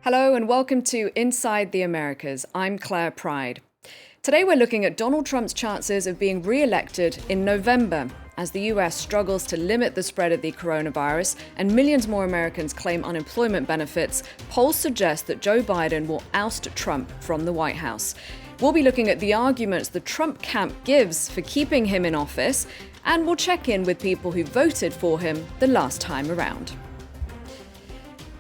Hello and welcome to Inside the Americas. I'm Claire Pride. Today we're looking at Donald Trump's chances of being re-elected in November as the US struggles to limit the spread of the coronavirus and millions more Americans claim unemployment benefits. Polls suggest that Joe Biden will oust Trump from the White House. We'll be looking at the arguments the Trump camp gives for keeping him in office, and we'll check in with people who voted for him the last time around.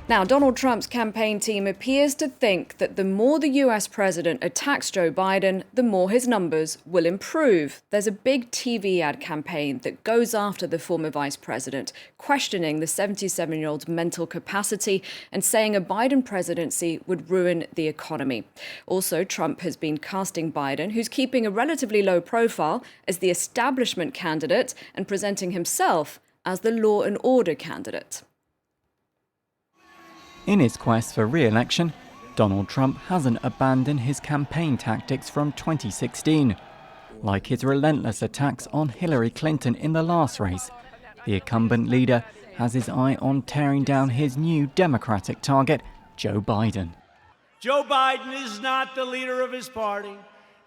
Now, Donald Trump's campaign team appears to think that the more the US president attacks Joe Biden, the more his numbers will improve. There's a big TV ad campaign that goes after the former vice president, questioning the 77-year-old's mental capacity and saying a Biden presidency would ruin the economy. Also, Trump has been casting Biden, who's keeping a relatively low profile, as the establishment candidate and presenting himself as the law and order candidate. In his quest for re-election, Donald Trump hasn't abandoned his campaign tactics from 2016. Like his relentless attacks on Hillary Clinton in the last race, the incumbent leader has his eye on tearing down his new Democratic target, Joe Biden. Joe Biden is not the leader of his party.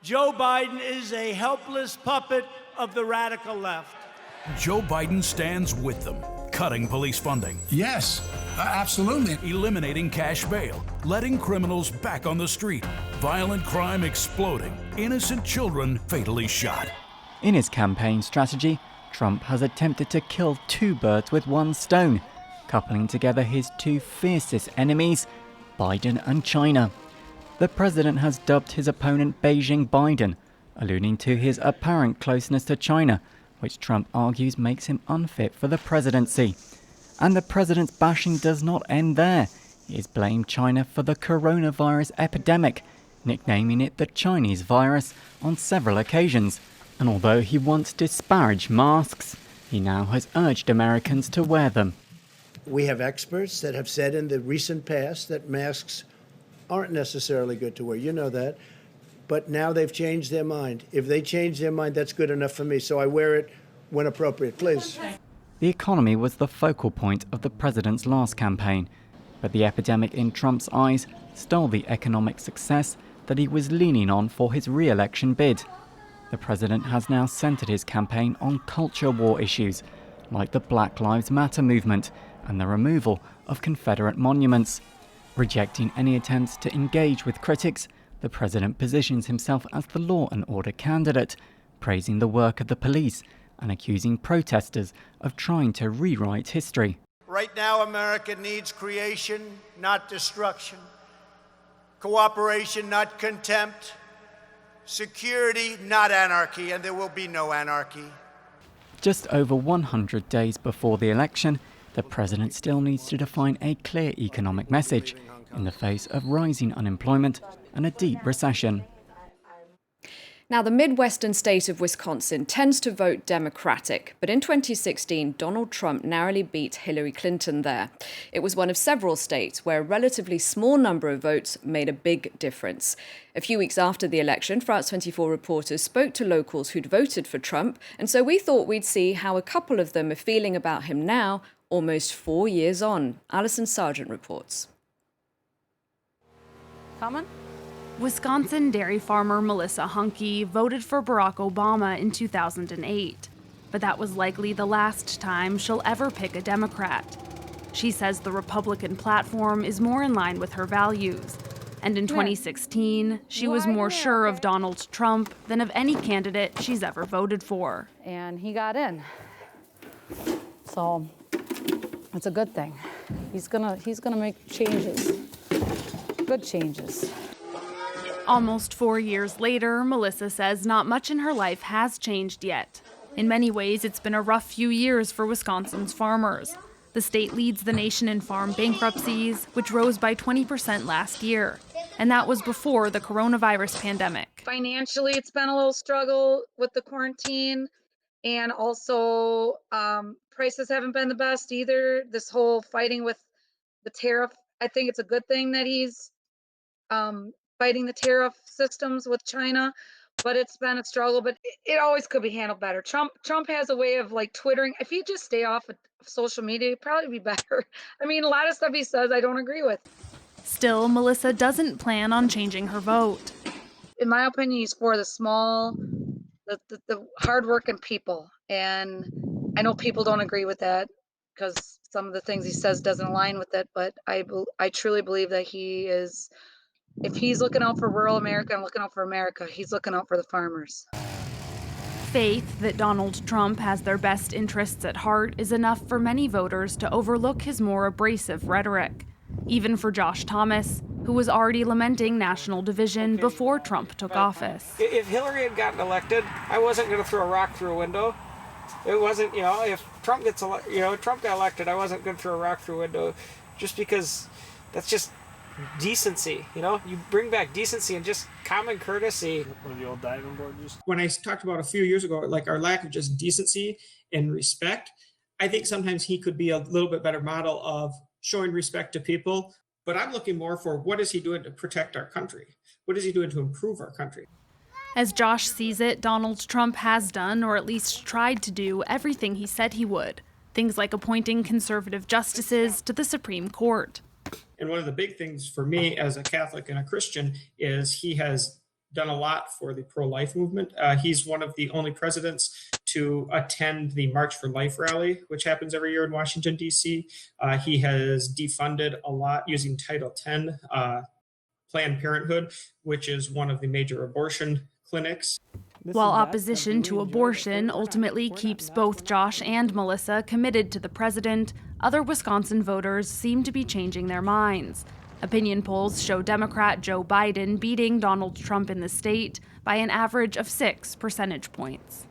Joe Biden is a helpless puppet of the radical left. Joe Biden stands with them, cutting police funding. Yes, absolutely. Eliminating cash bail, letting criminals back on the street, violent crime exploding, innocent children fatally shot. In his campaign strategy, Trump has attempted to kill two birds with one stone, coupling together his two fiercest enemies, Biden and China. The president has dubbed his opponent Beijing Biden, alluding to his apparent closeness to China, which Trump argues makes him unfit for the presidency. And the president's bashing does not end there. He has blamed China for the coronavirus epidemic, nicknaming it the Chinese virus on several occasions. And although he once disparaged masks, he now has urged Americans to wear them. We have experts that have said in the recent past that masks aren't necessarily good to wear. You know that. But now they've changed their mind. If they change their mind, that's good enough for me. So I wear it when appropriate, please. The economy was the focal point of the president's last campaign, but the epidemic in Trump's eyes stole the economic success that he was leaning on for his re-election bid. The president has now centered his campaign on culture war issues, like the Black Lives Matter movement and the removal of Confederate monuments. Rejecting any attempts to engage with critics, the president positions himself as the law and order candidate, praising the work of the police and accusing protesters of trying to rewrite history. Right now, America needs creation, not destruction. Cooperation, not contempt. Security, not anarchy, and there will be no anarchy. Just over 100 days before the election, the president still needs to define a clear economic message in the face of rising unemployment and a deep recession. Now, the Midwestern state of Wisconsin tends to vote Democratic, but in 2016, Donald Trump narrowly beat Hillary Clinton there. It was one of several states where a relatively small number of votes made a big difference. A few weeks after the election, France 24 reporters spoke to locals who'd voted for Trump, and so we thought we'd see how a couple of them are feeling about him now, almost 4 years on. Alison Sargent reports. Coming? Wisconsin dairy farmer Melissa Hunke voted for Barack Obama in 2008, but that was likely the last time she'll ever pick a Democrat. She says the Republican platform is more in line with her values, and in 2016, she was more sure of Donald Trump than of any candidate she's ever voted for. And he got in, so it's a good thing. He's gonna make changes, good changes. Almost 4 years later, Melissa says not much in her life has changed yet. In many ways, it's been a rough few years for Wisconsin's farmers. The state leads the nation in farm bankruptcies, which rose by 20% last year. And that was before the coronavirus pandemic. Financially, it's been a little struggle with the quarantine. And also, prices haven't been the best either. This whole fighting with the tariff, I think it's a good thing that he's fighting the tariff systems with China, but it's been a struggle, but it always could be handled better. Trump has a way of like twittering. If he'd just stay off of social media, it'd probably be better. I mean, a lot of stuff he says I don't agree with. Still, Melissa doesn't plan on changing her vote. In my opinion, he's for the small, the hardworking people. And I know people don't agree with that because some of the things he says doesn't align with it, but I truly believe that he is, if he's looking out for rural America and looking out for America, he's looking out for the farmers. Faith that Donald Trump has their best interests at heart is enough for many voters to overlook his more abrasive rhetoric. Even for Josh Thomas, who was already lamenting national division before Trump took office. If Hillary had gotten elected, I wasn't going to throw a rock through a window. It wasn't, if Trump Trump got elected, I wasn't going to throw a rock through a window, just because that's just decency. You bring back decency and just common courtesy. One of the old diving boards. When I talked about a few years ago, like our lack of just decency and respect, I think sometimes he could be a little bit better model of showing respect to people. But I'm looking more for what is he doing to protect our country? What is he doing to improve our country? As Josh sees it, Donald Trump has done, or at least tried to do, everything he said he would. Things like appointing conservative justices to the Supreme Court. And one of the big things for me as a Catholic and a Christian is he has done a lot for the pro-life movement. He's one of the only presidents to attend the March for Life rally, which happens every year in Washington, D.C. He has defunded a lot using Title X, Planned Parenthood, which is one of the major abortion clinics. While opposition to abortion ultimately keeps both Josh and Melissa committed to the president, other Wisconsin voters seem to be changing their minds. Opinion polls show Democrat Joe Biden beating Donald Trump in the state by an average of 6 percentage points.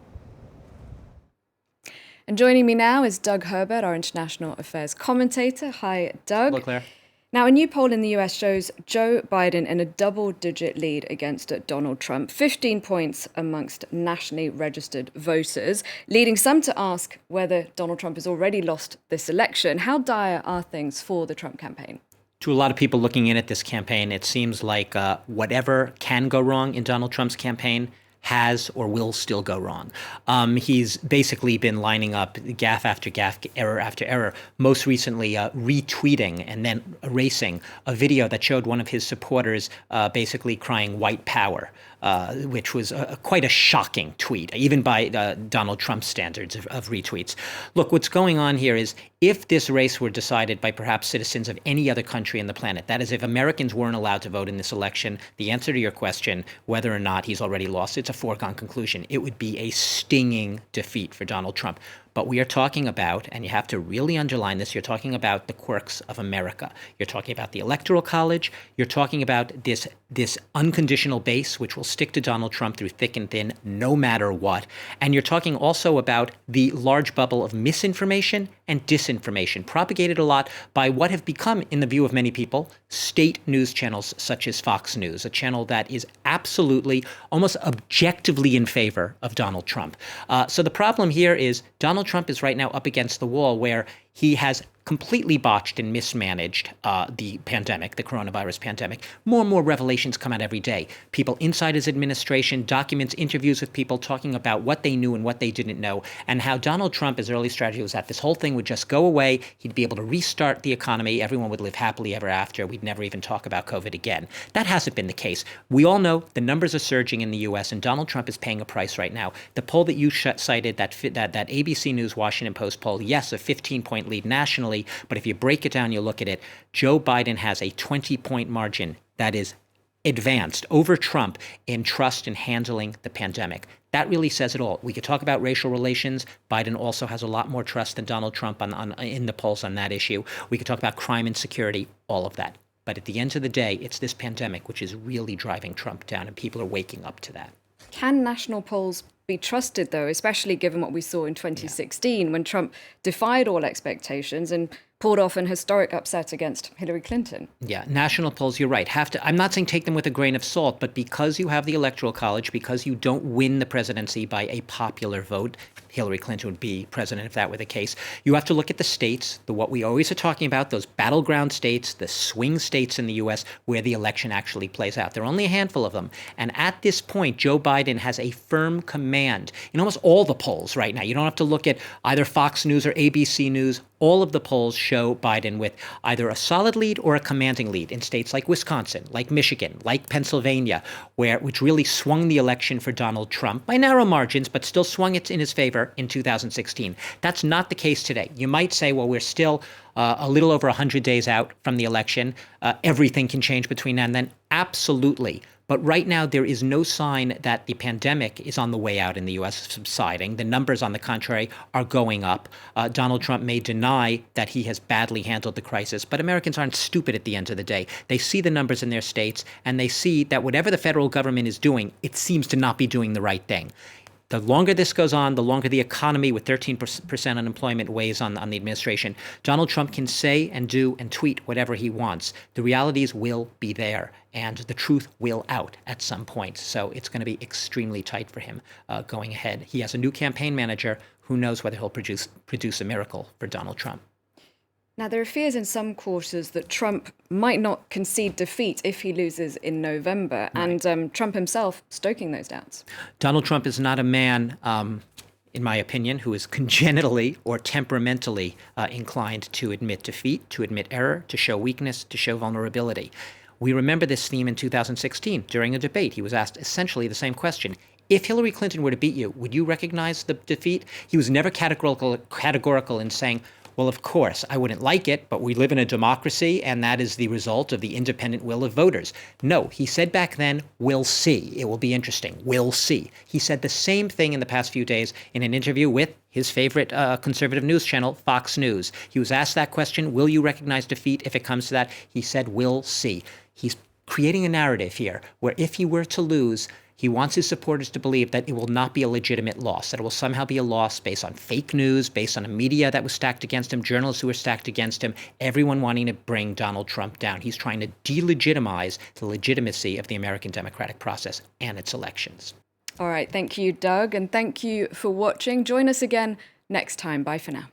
And joining me now is Doug Herbert, our international affairs commentator. Hi, Doug. Hello, Claire. Now, a new poll in the US shows Joe Biden in a double-digit lead against Donald Trump, 15 points amongst nationally registered voters, leading some to ask whether Donald Trump has already lost this election. How dire are things for the Trump campaign? To a lot of people looking in at this campaign, it seems like whatever can go wrong in Donald Trump's campaign has or will still go wrong. He's basically been lining up gaffe after gaffe, error after error, most recently retweeting and then erasing a video that showed one of his supporters basically crying white power, which was quite a shocking tweet, even by Donald Trump's standards of retweets. Look, what's going on here is if this race were decided by perhaps citizens of any other country on the planet, that is, if Americans weren't allowed to vote in this election, the answer to your question, whether or not he's already lost, it's a foregone conclusion. It would be a stinging defeat for Donald Trump. But we are talking about, and you have to really underline this, you're talking about the quirks of America. You're talking about the Electoral College. You're talking about this unconditional base, which will stick to Donald Trump through thick and thin, no matter what. And you're talking also about the large bubble of misinformation and disinformation, propagated a lot by what have become, in the view of many people, state news channels such as Fox News, a channel that is absolutely, almost objectively in favor of Donald Trump. So the problem here is Donald Trump is right now up against the wall where he has completely botched and mismanaged the pandemic, the coronavirus pandemic. More and more revelations come out every day. People inside his administration, documents, interviews with people talking about what they knew and what they didn't know, and how Donald Trump, his early strategy was that this whole thing would just go away. He'd be able to restart the economy. Everyone would live happily ever after. We'd never even talk about COVID again. That hasn't been the case. We all know the numbers are surging in the U.S., and Donald Trump is paying a price right now. The poll that you cited, that ABC News Washington Post poll, yes, a 15-point lead nationally, but if you break it down, you look at it, Joe Biden has a 20-point margin that is advanced over Trump in trust in handling the pandemic. That really says it all. We could talk about racial relations. Biden also has a lot more trust than Donald Trump in the polls on that issue. We could talk about crime and security, all of that. But at the end of the day, it's this pandemic which is really driving Trump down, and people are waking up to that. Can national polls be trusted, though, especially given what we saw in 2016 when Trump defied all expectations and pulled off an historic upset against Hillary Clinton? Yeah, national polls, you're right. I'm not saying take them with a grain of salt, but because you have the Electoral College, because you don't win the presidency by a popular vote, Hillary Clinton would be president if that were the case, you have to look at the states, what we always are talking about, those battleground states, the swing states in the U.S. where the election actually plays out. There are only a handful of them. And at this point, Joe Biden has a firm command command in almost all the polls right now. You don't have to look at either Fox News or ABC News. All of the polls show Biden with either a solid lead or a commanding lead in states like Wisconsin, like Michigan, like Pennsylvania, which really swung the election for Donald Trump by narrow margins, but still swung it in his favor in 2016. That's not the case today. You might say, well, we're still a little over 100 days out from the election. Everything can change between now and then. Absolutely. But right now, there is no sign that the pandemic is on the way out in the U.S., subsiding. The numbers, on the contrary, are going up. Donald Trump may deny that he has badly handled the crisis, but Americans aren't stupid at the end of the day. They see the numbers in their states, and they see that whatever the federal government is doing, it seems to not be doing the right thing. The longer this goes on, the longer the economy with 13% unemployment weighs on the administration. Donald Trump can say and do and tweet whatever he wants. The realities will be there, and the truth will out at some point. So it's going to be extremely tight for him going ahead. He has a new campaign manager. Who knows whether he'll produce a miracle for Donald Trump. Now, there are fears in some quarters that Trump might not concede defeat if he loses in November, right. And Trump himself stoking those doubts. Donald Trump is not a man, in my opinion, who is congenitally or temperamentally inclined to admit defeat, to admit error, to show weakness, to show vulnerability. We remember this theme in 2016 during a debate. He was asked essentially the same question. If Hillary Clinton were to beat you, would you recognize the defeat? He was never categorical in saying, well, of course, I wouldn't like it, but we live in a democracy, and that is the result of the independent will of voters. No, he said back then, we'll see. It will be interesting. We'll see. He said the same thing in the past few days in an interview with his favorite conservative news channel, Fox News. He was asked that question, will you recognize defeat if it comes to that? He said, we'll see. He's creating a narrative here where if he were to lose, he wants his supporters to believe that it will not be a legitimate loss, that it will somehow be a loss based on fake news, based on a media that was stacked against him, journalists who were stacked against him, everyone wanting to bring Donald Trump down. He's trying to delegitimize the legitimacy of the American democratic process and its elections. All right. Thank you, Doug. And thank you for watching. Join us again next time. Bye for now.